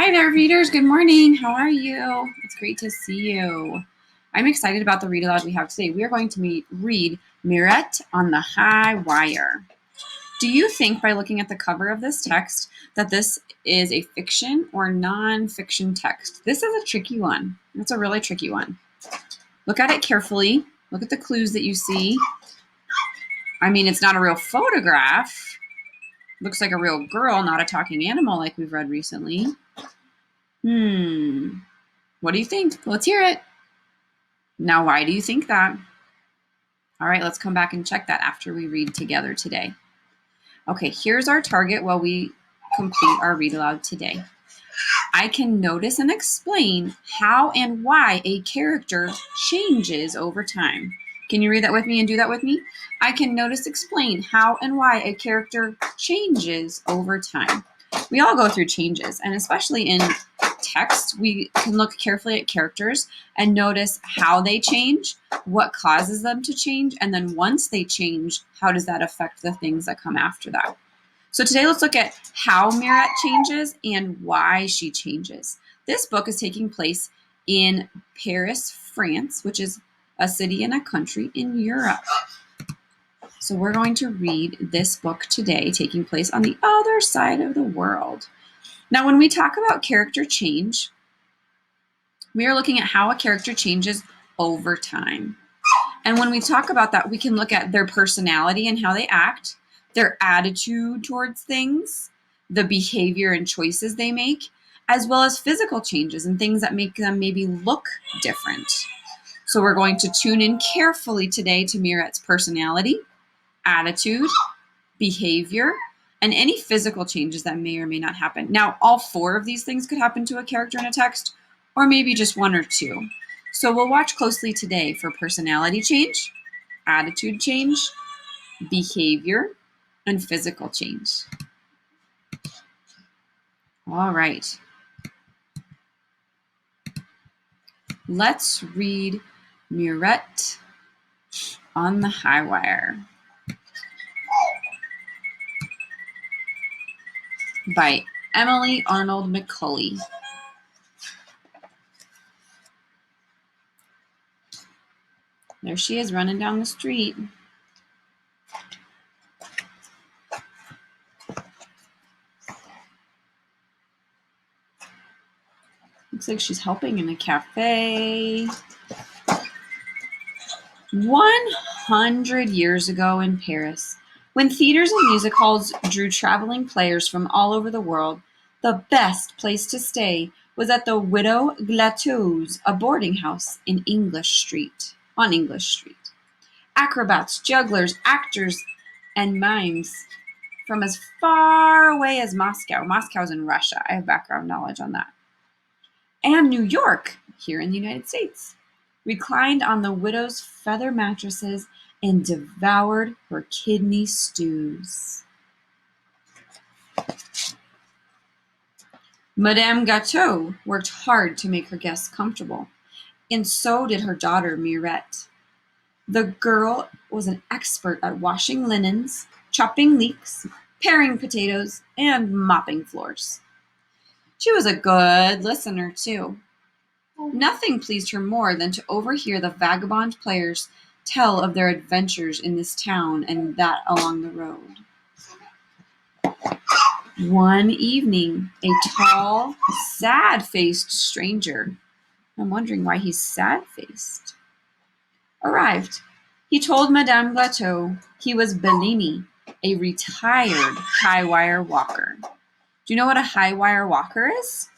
Hi there, readers. Good morning. How are you? It's great to see you. I'm excited about the read aloud we have today. We are going to read Mirette on the High Wire. Do you think by looking at the cover of this text that this is a fiction or non-fiction text? This is a tricky one. It's a really tricky one. Look at it carefully. Look at the clues that you see. I mean, it's not a real photograph. Looks like a real girl, not a talking animal like we've read recently. What do you think? Let's hear it. Now, why do you think that? All right, let's come back and check that after we read together today. Okay, here's our target while we complete our read aloud today. I can notice and explain how and why a character changes over time. Can you read that with me and do that with me? I can notice, explain how and why a character changes over time. We all go through changes, and especially in text, we can look carefully at characters and notice how they change, what causes them to change, and then once they change, how does that affect the things that come after that? So today let's look at how Mirette changes and why she changes. This book is taking place in Paris, France, which is a city and a country in Europe. So we're going to read this book today, taking place on the other side of the world. Now, when we talk about character change, we are looking at how a character changes over time. And when we talk about that, we can look at their personality and how they act, their attitude towards things, the behavior and choices they make, as well as physical changes and things that make them maybe look different. So we're going to tune in carefully today to Mirette's personality, attitude, behavior, and any physical changes that may or may not happen. Now, all four of these things could happen to a character in a text, or maybe just one or two. So we'll watch closely today for personality change, attitude change, behavior, and physical change. All right. Let's read Mirette on the High Wire by Emily Arnold McCully. There she is running down the street. Looks like she's helping in a cafe. 100 years ago in Paris, when theaters and music halls drew traveling players from all over the world, the best place to stay was at the Widow Glatteau's, a boarding house on English Street. Acrobats, jugglers, actors, and mimes from as far away as Moscow. Moscow's in Russia. I have background knowledge on that. And New York, here in the United States, reclined on the widow's feather mattresses and devoured her kidney stews. Madame Gâteau worked hard to make her guests comfortable, and so did her daughter Mirette. The girl was an expert at washing linens, chopping leeks, paring potatoes, and mopping floors. She was a good listener, too. Nothing pleased her more than to overhear the vagabond players tell of their adventures in this town and that along the road. One evening, a tall, sad-faced stranger, I'm wondering why he's sad-faced, arrived. He told Madame Gâteau he was Bellini, a retired high-wire walker. Do you know what a high-wire walker is?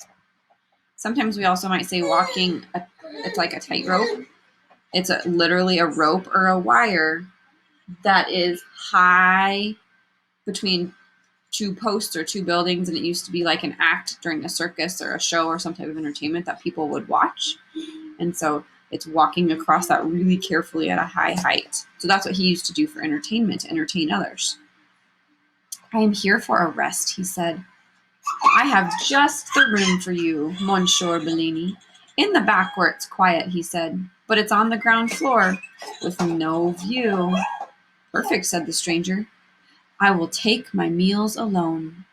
Sometimes we also might say walking, it's like a tightrope. It's literally a rope or a wire that is high between two posts or two buildings, and it used to be like an act during a circus or a show or some type of entertainment that people would watch. And so it's walking across that really carefully at a high height. So that's what he used to do for entertainment, to entertain others. I am here for a rest, he said. I have just the room for you, Monsieur Bellini. In the back where it's quiet, he said, but it's on the ground floor with no view. Perfect, said the stranger. I will take my meals alone.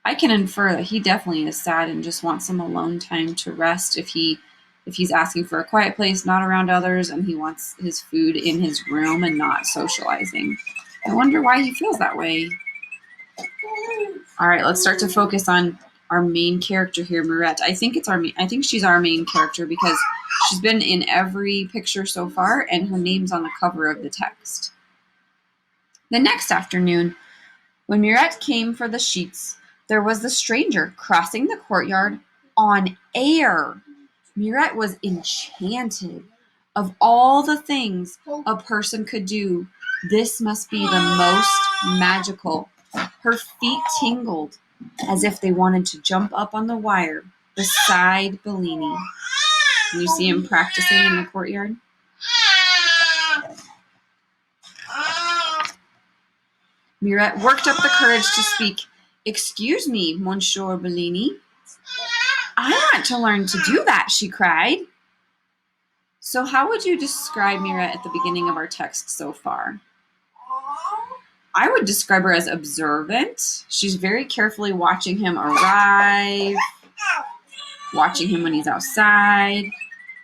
I can infer that he definitely is sad and just wants some alone time to rest if he's asking for a quiet place, not around others, and he wants his food in his room and not socializing. I wonder why he feels that way. All right, let's start to focus on our main character here, Mirette. I think she's our main character because she's been in every picture so far, and her name's on the cover of the text. The next afternoon, when Mirette came for the sheets, there was the stranger crossing the courtyard on air. Mirette was enchanted. Of all the things a person could do, this must be the most magical. Her feet tingled as if they wanted to jump up on the wire beside Bellini. Can you see him practicing in the courtyard? Mirette worked up the courage to speak. "Excuse me, Monsieur Bellini. I want to learn to do that," she cried. So how would you describe Mirette at the beginning of our text so far? I would describe her as observant. She's very carefully watching him arrive, watching him when he's outside,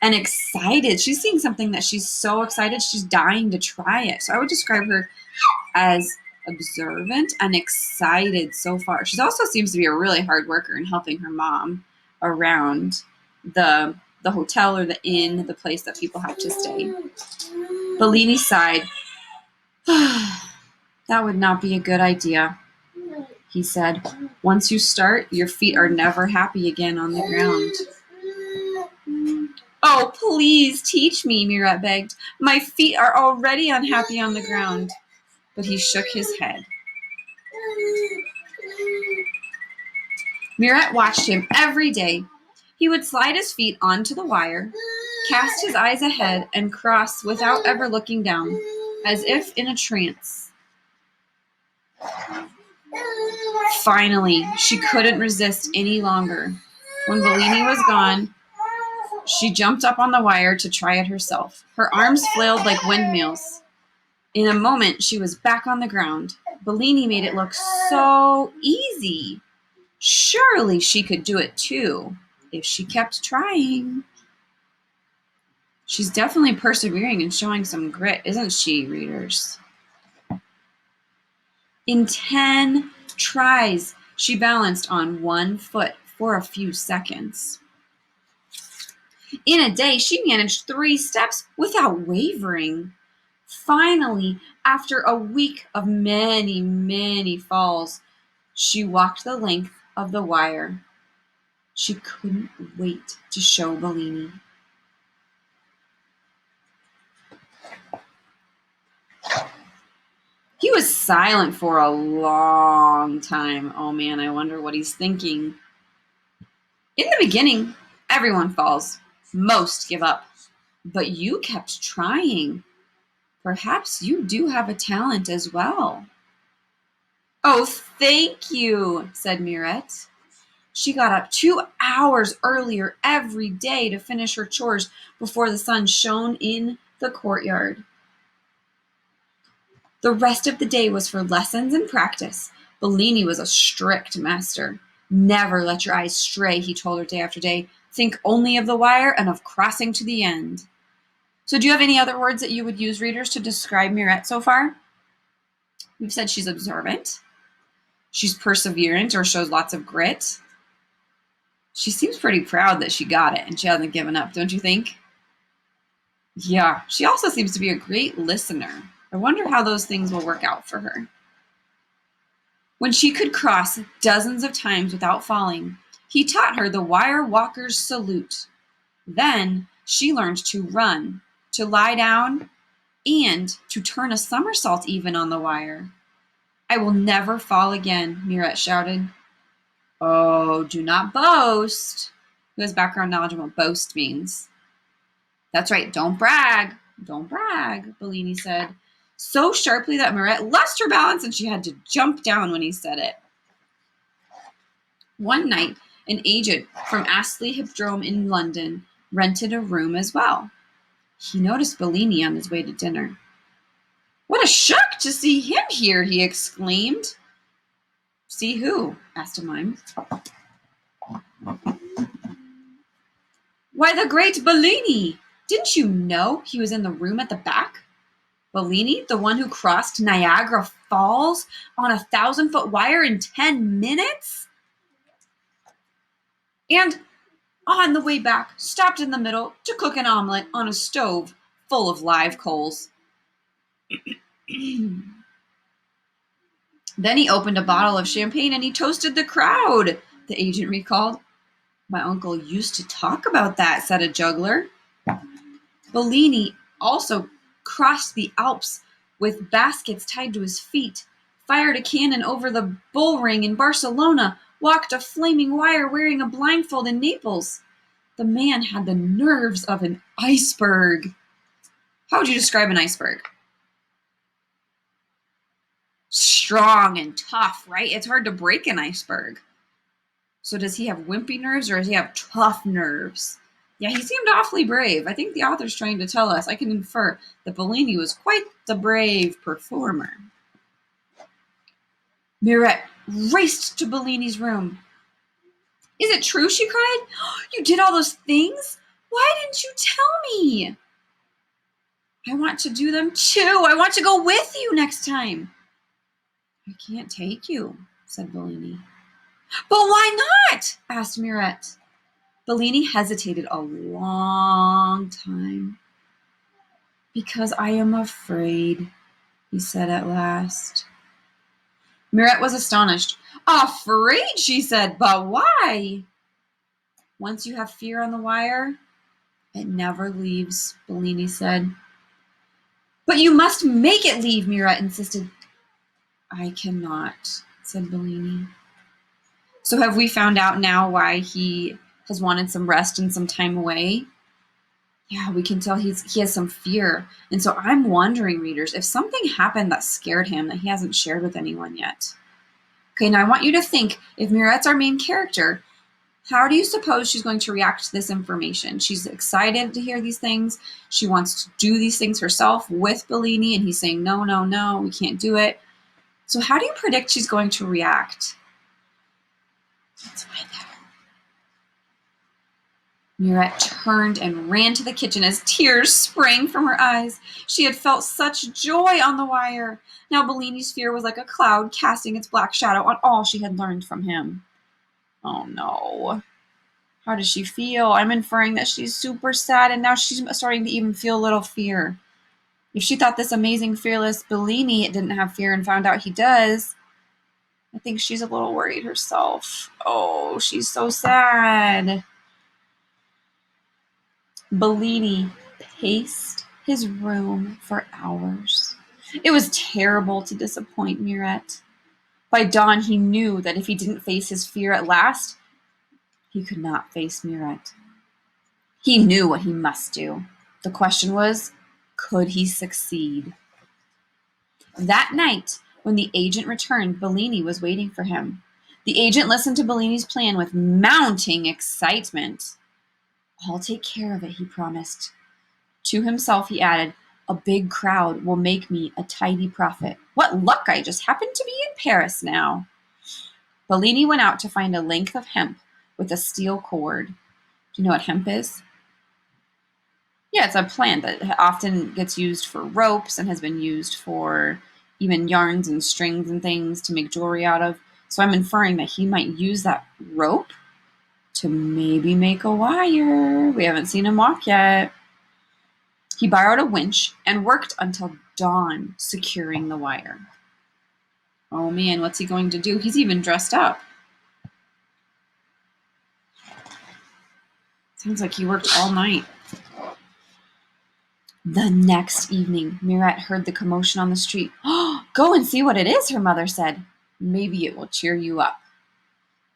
and excited. She's seeing something that she's so excited, she's dying to try it. So I would describe her as observant and excited so far. She also seems to be a really hard worker in helping her mom around the hotel or the inn, the place that people have to stay. Bellini sighed. "That would not be a good idea," he said. "Once you start, your feet are never happy again on the ground." "Oh, please teach me," Mirette begged. "My feet are already unhappy on the ground." But he shook his head. Mirette watched him every day. He would slide his feet onto the wire, cast his eyes ahead, and cross without ever looking down, as if in a trance. Finally, she couldn't resist any longer. When Bellini was gone, she jumped up on the wire to try it herself. Her arms flailed like windmills. In a moment, she was back on the ground. Bellini made it look so easy. Surely she could do it too, if she kept trying. She's definitely persevering and showing some grit, isn't she, readers? In 10 tries, she balanced on one foot for a few seconds. In a day, she managed 3 steps without wavering. Finally, after a week of many, many falls, she walked the length of the wire. She couldn't wait to show Bellini. He was silent for a long time. Oh man, I wonder what he's thinking. In the beginning, everyone falls. Most give up. But you kept trying. Perhaps you do have a talent as well. "Oh, thank you," said Mirette. She got up 2 hours earlier every day to finish her chores before the sun shone in the courtyard. The rest of the day was for lessons and practice. Bellini was a strict master. "Never let your eyes stray," he told her day after day. "Think only of the wire and of crossing to the end." So do you have any other words that you would use, readers, to describe Mirette so far? We've said she's observant. She's perseverant or shows lots of grit. She seems pretty proud that she got it and she hasn't given up, don't you think? Yeah, she also seems to be a great listener. I wonder how those things will work out for her. When she could cross dozens of times without falling, he taught her the wire walker's salute. Then she learned to run, to lie down, and to turn a somersault even on the wire. "I will never fall again," Mirette shouted. "Oh, do not boast." Who has background knowledge on what boast means? "That's right, don't brag. Don't brag," Bellini said, so sharply that Mirette lost her balance and she had to jump down when he said it. One night, an agent from Astley Hippodrome in London rented a room as well. He noticed Bellini on his way to dinner. "What a shock to see him here," he exclaimed. See who? Asked a mime. Why, the great Bellini! Didn't you know he was in the room at the back? Bellini, the one who crossed Niagara Falls on a 1,000-foot wire in 10 minutes? And on the way back, stopped in the middle to cook an omelet on a stove full of live coals. Then he opened a bottle of champagne and he toasted the crowd, the agent recalled. My uncle used to talk about that, said a juggler. Bellini also crossed the Alps with baskets tied to his feet, fired a cannon over the bull ring in Barcelona, walked a flaming wire wearing a blindfold in Naples. The man had the nerves of an iceberg. How would you describe an iceberg? Strong and tough, right? It's hard to break an iceberg. So does he have wimpy nerves or does he have tough nerves? Yeah, he seemed awfully brave. I think the author's trying to tell us, I can infer that Bellini was quite the brave performer. Mirette raced to Bellini's room. Is it true, she cried? You did all those things? Why didn't you tell me? I want to do them too. I want to go with you next time. I can't take you, said Bellini. But why not? Asked Mirette. Bellini hesitated a long time. Because I am afraid, he said at last. Mirette was astonished. Afraid, she said, but why? Once you have fear on the wire, it never leaves, Bellini said. But you must make it leave, Mirette insisted. I cannot, said Bellini. So have we found out now why he has wanted some rest and some time away? Yeah, we can tell he has some fear. And so I'm wondering, readers, if something happened that scared him that he hasn't shared with anyone yet. Okay, now I want you to think, if Mirette's our main character, how do you suppose she's going to react to this information? She's excited to hear these things. She wants to do these things herself with Bellini, and he's saying, no, no, no, we can't do it. So how do you predict she's going to react? Let's find out. Mirette turned and ran to the kitchen as tears sprang from her eyes. She had felt such joy on the wire. Now Bellini's fear was like a cloud casting its black shadow on all she had learned from him. Oh no. How does she feel? I'm inferring that she's super sad and now she's starting to even feel a little fear. If she thought this amazing, fearless Bellini didn't have fear and found out he does, I think she's a little worried herself. Oh, she's so sad. Bellini paced his room for hours. It was terrible to disappoint Mirette. By dawn, he knew that if he didn't face his fear at last, he could not face Mirette. He knew what he must do. The question was, could he succeed? That night, when the agent returned, Bellini was waiting for him. The agent listened to Bellini's plan with mounting excitement. I'll take care of it, he promised. To himself, he added, a big crowd will make me a tidy profit. What luck, I just happen to be in Paris now. Bellini went out to find a length of hemp with a steel cord. Do you know what hemp is? Yeah, it's a plant that often gets used for ropes and has been used for even yarns and strings and things to make jewelry out of. So I'm inferring that he might use that rope to maybe make a wire. We haven't seen him walk yet. He borrowed a winch and worked until dawn securing the wire. Oh man, what's he going to do? He's even dressed up. Sounds like he worked all night. The next evening, Mirette heard the commotion on the street. Oh, go and see what it is, her mother said. Maybe it will cheer you up.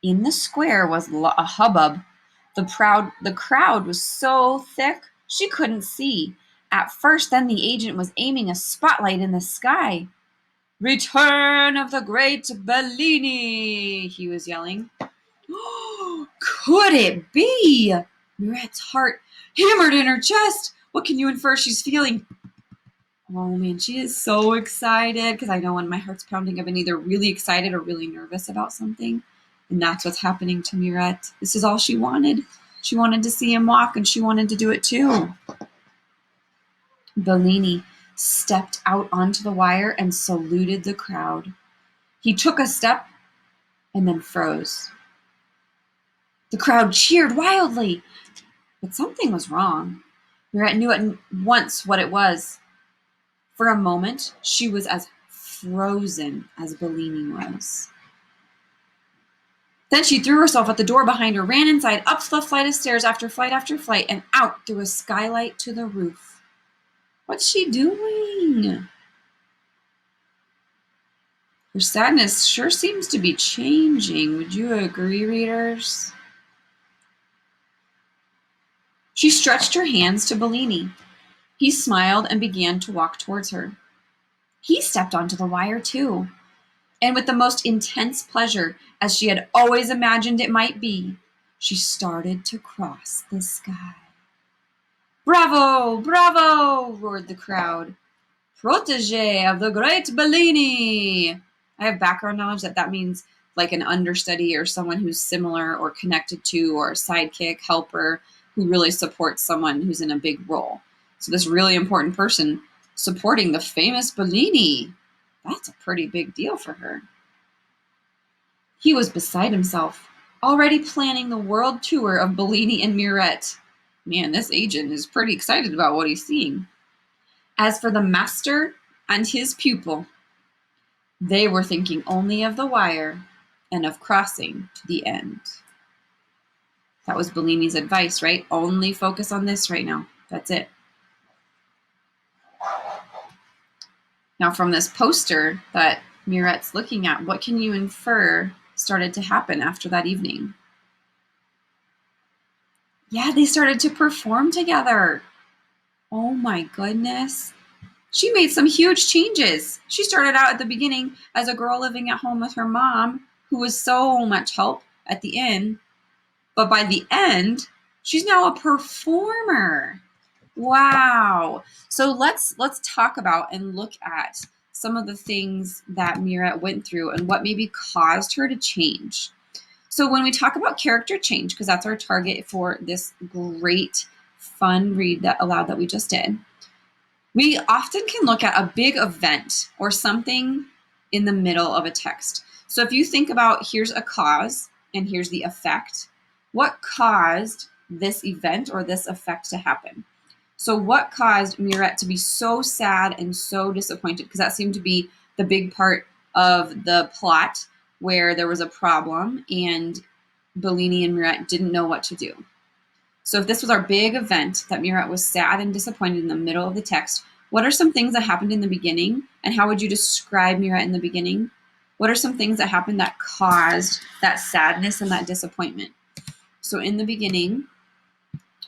In the square was a hubbub. The crowd was so thick she couldn't see. At first, then the agent was aiming a spotlight in the sky. Return of the great Bellini, he was yelling. Oh, could it be? Mirette's heart hammered in her chest. What can you infer she's feeling? Oh man, she is so excited because I know when my heart's pounding, I've been either really excited or really nervous about something. And that's what's happening to Mirette. This is all she wanted. She wanted to see him walk and she wanted to do it too. Bellini stepped out onto the wire and saluted the crowd. He took a step and then froze. The crowd cheered wildly, but something was wrong. Mirette knew at once what it was. For a moment, she was as frozen as Bellini was. Then she threw herself at the door behind her, ran inside, up the flight of stairs after flight, and out through a skylight to the roof. What's she doing? Her sadness sure seems to be changing. Would you agree, readers? She stretched her hands to Bellini. He smiled and began to walk towards her. He stepped onto the wire too, and with the most intense pleasure, as she had always imagined it might be, she started to cross the sky. "Bravo! Bravo!" roared the crowd. "Protégé of the great Bellini!" I have background knowledge that means like an understudy or someone who's similar or connected to or a sidekick, helper, who really supports someone who's in a big role. So this really important person supporting the famous Bellini, that's a pretty big deal for her. He was beside himself, already planning the world tour of Bellini and Mirette. Man, this agent is pretty excited about what he's seeing. As for the master and his pupil, they were thinking only of the wire and of crossing to the end. That was Bellini's advice, right? Only focus on this right now. That's it. Now, from this poster that Mirette's looking at, what can you infer started to happen after that evening? Yeah, they started to perform together. Oh my goodness. She made some huge changes. She started out at the beginning as a girl living at home with her mom, who was so much help at the inn. But by the end, she's now a performer. Wow. So let's talk about and look at some of the things that Mirette went through and what maybe caused her to change. So when we talk about character change, because that's our target for this great fun read that aloud that we just did, we often can look at a big event or something in the middle of a text. So if you think about here's a cause and here's the effect, what caused this event or this effect to happen? So what caused Mirette to be so sad and so disappointed? Because that seemed to be the big part of the plot where there was a problem and Bellini and Mirette didn't know what to do. So if this was our big event that Mirette was sad and disappointed in the middle of the text, what are some things that happened in the beginning? And how would you describe Mirette in the beginning? What are some things that happened that caused that sadness and that disappointment? So in the beginning,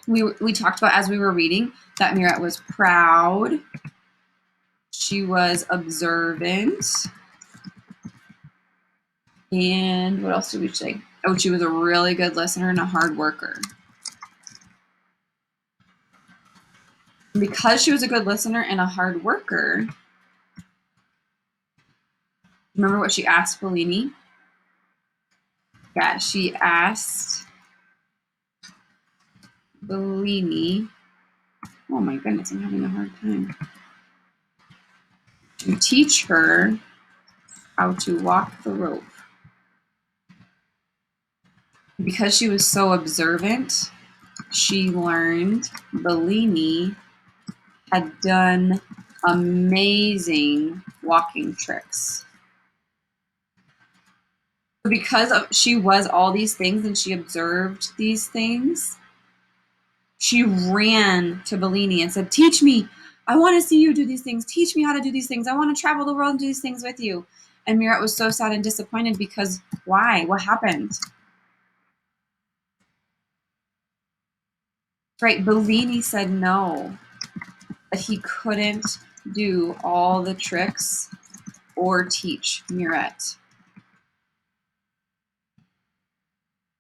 we talked about as we were reading that Mirette was proud. She was observant. And what else did we say? Oh, she was a really good listener and a hard worker. Because she was a good listener and a hard worker, remember what she asked Bellini? Yeah, she asked Bellini, oh my goodness, I'm having a hard time, to teach her how to walk the rope. Because she was so observant, she learned Bellini had done amazing walking tricks. Because she was all these things and she observed these things, she ran to Bellini and said, "Teach me. I want to see you do these things. Teach me how to do these things. I want to travel the world and do these things with you." And Mirette was so sad and disappointed because why? What happened? Right, Bellini said no, that he couldn't do all the tricks or teach Mirette.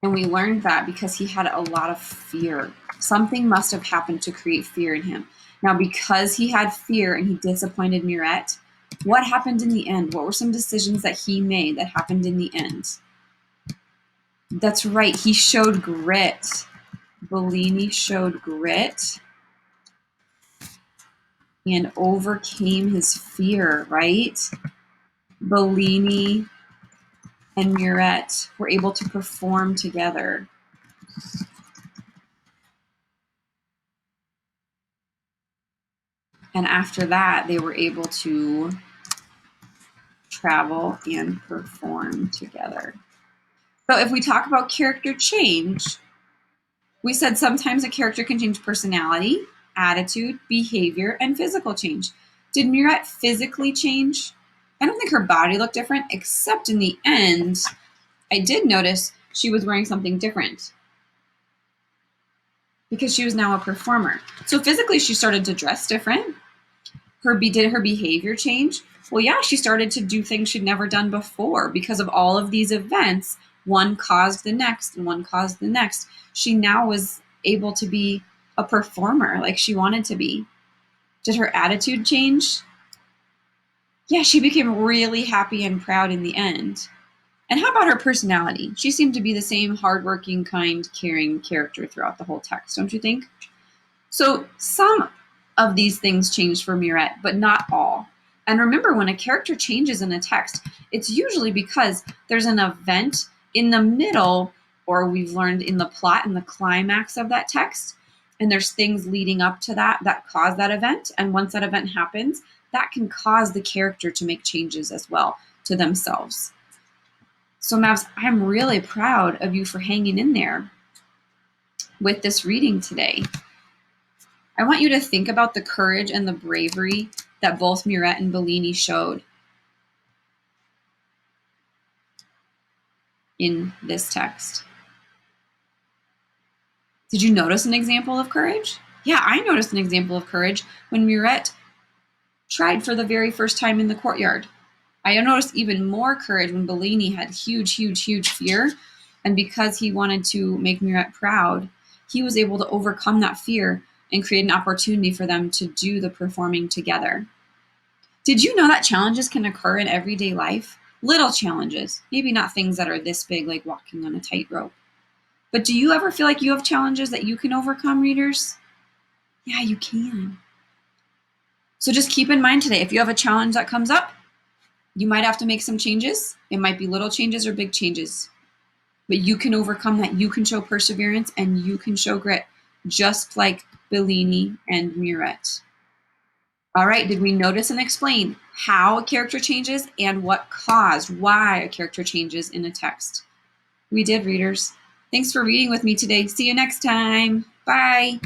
And we learned that because he had a lot of fear. Something must have happened to create fear in him. Now, because he had fear and he disappointed Mirette, what happened in the end? What were some decisions that he made that happened in the end? That's right, he showed grit. Bellini showed grit and overcame his fear, right? Bellini and Mirette were able to perform together. And after that, they were able to travel and perform together. So if we talk about character change, we said sometimes a character can change personality, attitude, behavior, and physical change. Did Mirette physically change? I don't think her body looked different, except in the end, I did notice she was wearing something different because she was now a performer. So physically, she started to dress different. Did her behavior change? Well, yeah, she started to do things she'd never done before because of all of these events. One caused the next and one caused the next. She now was able to be a performer like she wanted to be. Did her attitude change? Yeah, she became really happy and proud in the end. And how about her personality? She seemed to be the same hardworking, kind, caring character throughout the whole text, don't you think? So some of these things changed for Mirette, but not all. And remember, when a character changes in a text, it's usually because there's an event in the middle, or we've learned in the plot and the climax of that text, and there's things leading up to that cause that event. And once that event happens, that can cause the character to make changes as well to themselves. So Mavs, I'm really proud of you for hanging in there with this reading today. I want you to think about the courage and the bravery that both Mirette and Bellini showed in this text. Did you notice an example of courage? Yeah, I noticed an example of courage when Mirette tried for the very first time in the courtyard. I noticed even more courage when Bellini had huge, huge, huge fear. And because he wanted to make Mirette proud, he was able to overcome that fear and create an opportunity for them to do the performing together. Did you know that challenges can occur in everyday life? Little challenges, maybe not things that are this big like walking on a tightrope. But do you ever feel like you have challenges that you can overcome, readers? Yeah, you can. So just keep in mind today, if you have a challenge that comes up, you might have to make some changes. It might be little changes or big changes. But you can overcome that. You can show perseverance and you can show grit, just like Bellini and Mirette. All right, did we notice and explain how a character changes and what caused why a character changes in a text? We did, readers. Thanks for reading with me today. See you next time. Bye.